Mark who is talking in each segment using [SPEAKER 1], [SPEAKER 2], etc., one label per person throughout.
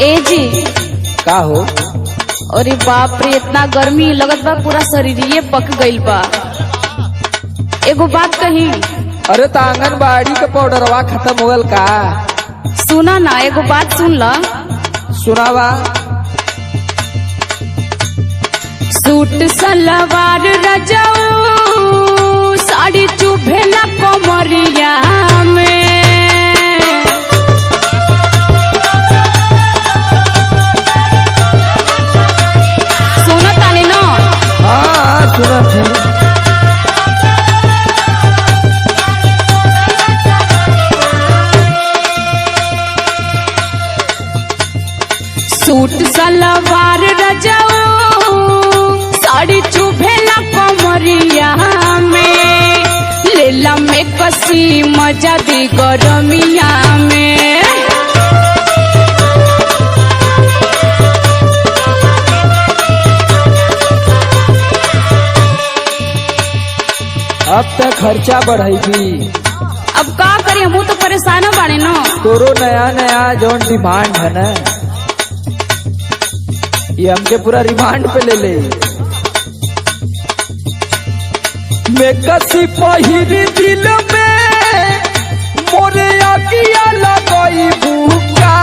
[SPEAKER 1] ए जी
[SPEAKER 2] का हो?
[SPEAKER 1] अरे बाप रे, इतना गर्मी लगत बा, पूरा शरीर पक गइल बा। एगो बात कही।
[SPEAKER 2] अरे तो आंगनबाड़ी का पाउडरवा खत्म हो गल का?
[SPEAKER 1] सुना ना, एगो बात सुन ला।
[SPEAKER 2] सुनावा।
[SPEAKER 1] सूट सलवार रजाऊ साड़ी चुभे ना कमरिया में। सुना तानी ना?
[SPEAKER 2] हाँ सुना थे।
[SPEAKER 1] सूट सलवार रजाऊ साड़ी चुभेला कमरिया में, लेला में कसी मजा दी गरमिया में।
[SPEAKER 2] अब तक खर्चा बढ़ेगी।
[SPEAKER 1] अब का करी, हम तो परेशान बाड़े न।
[SPEAKER 2] तोरो नया नया जौन डिमांड है ना, ये हमके पूरा रिमांड पे ले ले। मैं कसी पहिरी दिल में मोरे आगिया लगई भूखा।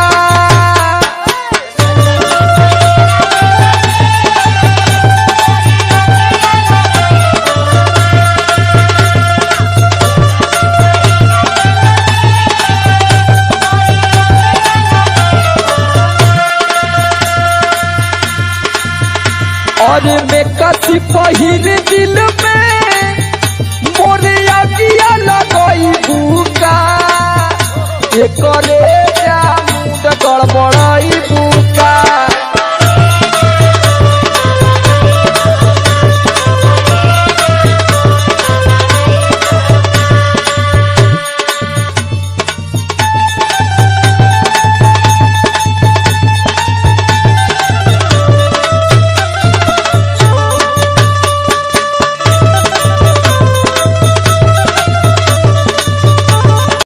[SPEAKER 2] और मैं कसी पहिरी दिल में मोरे आगिया लगई भूखा। एकरे मुंड गड़बड़ाई